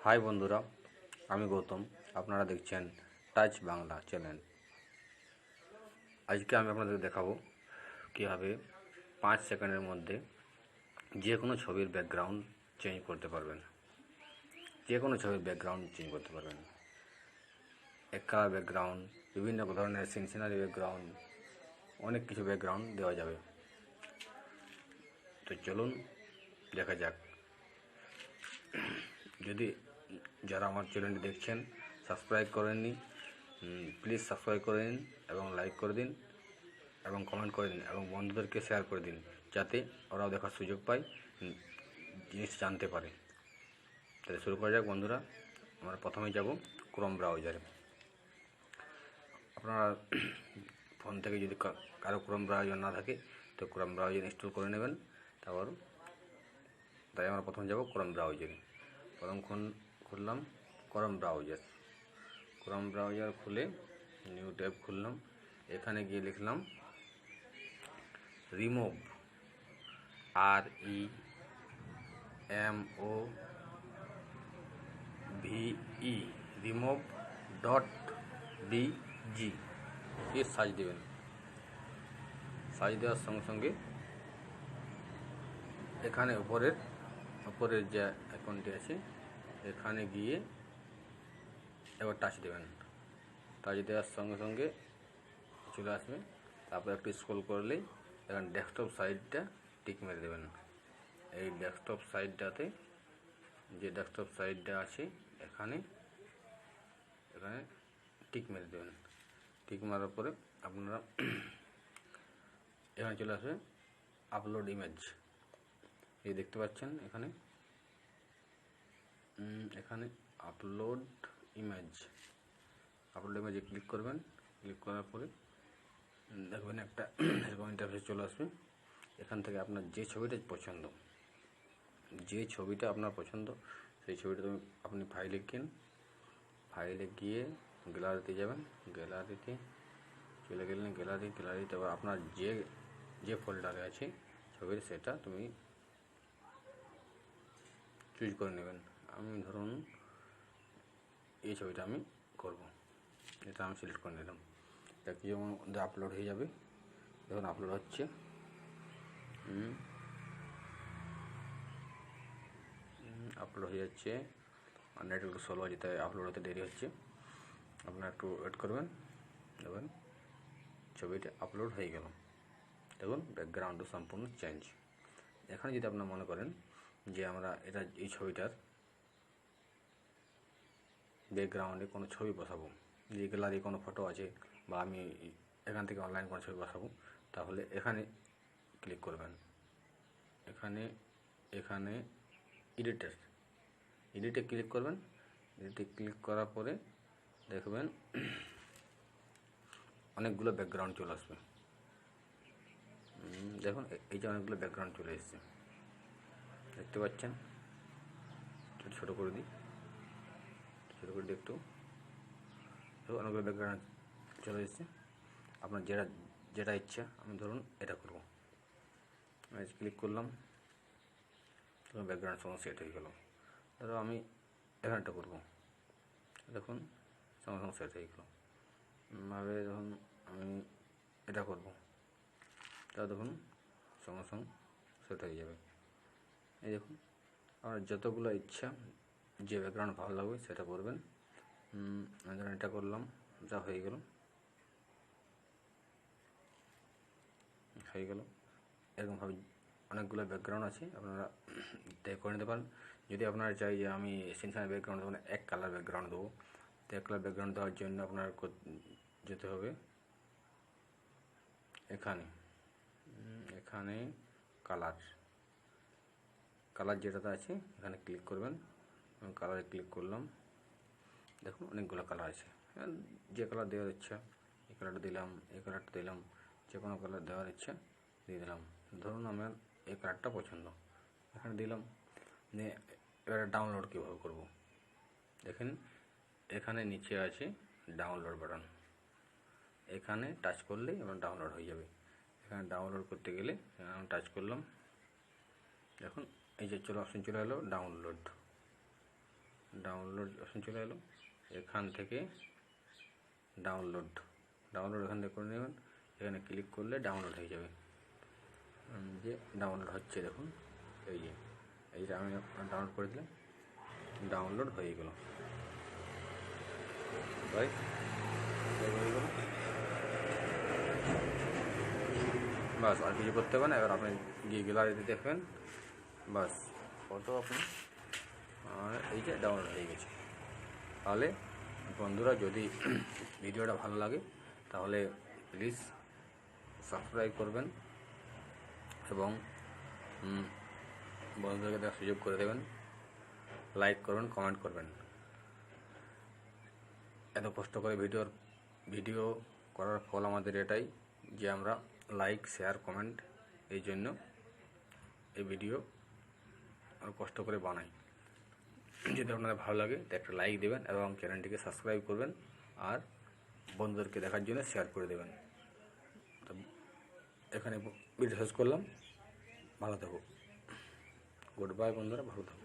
High বন্ধুরা, আমি গৌতম। আপনারা দেখছেন টাচ বাংলা চ্যানেল। আজকে আমি আপনাদের দেখাবো কীভাবে 5 সেকেন্ডের মধ্যে যে কোনো ছবির ব্যাকগ্রাউন্ড চেঞ্জ করতে পারবেন। এক কালার ব্যাকগ্রাউন্ড, বিভিন্ন ধরনের সিনারি ব্যাকগ্রাউন্ড, অনেক কিছু ব্যাকগ্রাউন্ড দেওয়া যাবে। তো চলুন দেখা যাক। যদি যারা আমার চ্যানেলটি দেখছেন সাবস্ক্রাইব করেননি, প্লিজ সাবস্ক্রাইব করে দিন এবং লাইক করে দিন এবং কমেন্ট করে দিন এবং বন্ধুদেরকে শেয়ার করে দিন, যাতে ওরাও দেখার সুযোগ পায়, জিনিস জানতে পারে। তাহলে শুরু করা যাক বন্ধুরা। আমরা প্রথমেই যাব ক্রোম ব্রাউজারে। আপনারা ফোন থেকে যদি কারো ক্রোম ব্রাউজার না থাকে তো ক্রোম ব্রাউজার ইনস্টল করে নেবেন। তাই আমরা প্রথমে যাব ক্রোম ব্রাউজারে। খুললাম ক্রোম ব্রাউজার খুলে নিউ ট্যাব খুললাম। এখানে গিয়ে লিখলাম রিমুভ, REMOVE, Remove.bg দিয়ে সার্চ দেবেন। সার্চ দেওয়ার সঙ্গে সঙ্গে এখানে উপরের যে আইকনটি আছে এখানে গিয়ে এবার টাচ দেবেন। টাচ দেওয়ার সঙ্গে সঙ্গে চলে আসবে। তারপর একটু স্ক্রল করলেই এখানে ডেস্কটপ সাইডটা টিক মেরে দেবেন। এই ডেস্কটপ সাইডটা আছে এখানে টিক মেরে দেবেন। টিক মারার পরে আপনারা এখানে চলে আসবে আপলোড ইমেজ। এই দেখতে পাচ্ছেন এখানে আপলোড ইমেজে ক্লিক করবেন। ক্লিক করার পরে দেখবেন একটা এরকম ইন্টারফেস চলে আসবে। এখান থেকে আপনার যে ছবিটা আপনার পছন্দ সেই ছবিটা আপনি ফাইলে গিয়ে গ্যালারিতে যাবেন। গ্যালারিতে চলে গেলেন। গ্যালারিতে আবার আপনার যে ফোল্ডারে আছে ছবির সেটা তুমি চুজ করে নেবেন। আমি ধরুন এই ছবিটা আমি করব, এটা আমি সিলেক্ট করে নিলাম। এটা কি যেমন আপলোড হয়ে যাবে। দেখুন আপলোড হচ্ছে। আপলোড হয়ে যাচ্ছে। আর নেট একটু স্লো আছে তাই আপলোড হতে দেরি হচ্ছে। আপনারা একটু ওয়েট করবেন। দেখবেন ছবিটা আপলোড হয়ে গেল। দেখুন ব্যাকগ্রাউন্ডও সম্পূর্ণ চেঞ্জ। এখানে যদি আপনারা মনে করেন যে আমরা এই ছবিটার ব্যাকগ্রাউন্ডে কোনো ছবি বসাবো, যে গ্যালারি কোনো ফটো আছে বা আমি এখান থেকে অনলাইন কোনো ছবি বসাবো, তাহলে এখানে ক্লিক করবেন। এখানে এডিটে ক্লিক করবেন। এডিটে ক্লিক করার পরে দেখবেন অনেকগুলো ব্যাকগ্রাউন্ড চলে আসবে। দেখুন এই যে অনেকগুলো ব্যাকগ্রাউন্ড চলে এসেছে, দেখতে পাচ্ছেন। ছোটো করে দিই একটু। অনেকগুলো ব্যাকগ্রাউন্ড চলে এসেছে। আপনার যেটা ইচ্ছা, আমি ধরুন এটা করব। ক্লিক করলাম, ব্যাকগ্রাউন্ড সঙ্গে সেট হয়ে গেল। ধরো আমি এখানটা করব, দেখুন সঙ্গে সেট হয়ে গেল। ধরুন আমি এটা করব, তা দেখুন সঙ্গে সেট হয়ে যাবে। এই দেখুন আপনার যতগুলো ইচ্ছা যে ব্যাকগ্রাউন্ড ভালো লাগবে সেটা করবেন। আমি ধরুন এটা করলাম, যা হয়ে গেল। এরকমভাবে অনেকগুলো ব্যাকগ্রাউন্ড আছে, আপনারা করে নিতে পারেন। যদি আপনারা চাই যে আমি সিনসারি ব্যাকগ্রাউন্ড দেবো না, এক কালার ব্যাকগ্রাউন্ড দেবো, তো এক কালার ব্যাকগ্রাউন্ড দেওয়ার জন্য আপনার যেতে হবে এখানে কালার যেটাতে আছে এখানে ক্লিক করবেন। কালারে ক্লিক করলাম। দেখুন অনেকগুলো কালার আছে। যে কালার দেওয়ার ইচ্ছা এই কালারটা দিলাম, যে কোনো কালার দেওয়ার ইচ্ছা দিয়ে দিলাম। ধরুন আমার এই কালারটা পছন্দ, এখানে দিলাম। এবারে ডাউনলোড কীভাবে করব, দেখেন এখানে নিচে আছে ডাউনলোড বাটন। এখানে টাচ করলেই আমার ডাউনলোড হয়ে যাবে। এখানে ডাউনলোড করতে গেলে আমি টাচ করলাম। দেখুন এই যে অপশন চলে এলো ডাউনলোড। ডাউনলোড অপশন চলে এলো, এখান থেকে ডাউনলোড এখান থেকে করে নেবেন। এখানে ক্লিক করলে ডাউনলোড হয়ে যাবে। যে ডাউনলোড হচ্ছে দেখুন, এইটা আমি ডাউনলোড করে দিলাম, ডাউনলোড হয়ে গেল ভাই, হয়ে গেল। বাস আর কিছু করতে হবে না। এবার আপনি গিয়ে গ্যালারিতে দেখবেন, বাস ফটো আপনি এই যে ডাউনলোড হয়ে গেছে। তাহলে বন্ধুরা, যদি ভিডিওটা ভালো লাগে তাহলে প্লিজ সাবস্ক্রাইব করবেন এবং বন্ধুদেরকে দেখার সুযোগ করে দেবেন, লাইক করবেন, কমেন্ট করবেন। এত কষ্ট করে ভিডিও করার ফল আমাদের এটাই যে আমরা লাইক, শেয়ার, কমেন্ট, এই জন্য এই ভিডিও কষ্ট করে বানাই। যদি আপনাদের ভালো লাগে তো একটা লাইক দেবেন এবং চ্যানেলটিকে সাবস্ক্রাইব করবেন আর বন্ধুদেরকে দেখার জন্য শেয়ার করে দেবেন। তো এখানে ভিডিও শেষ করলাম। ভালো থাকো, গুড বাই বন্ধুরা, ভালো থাকো।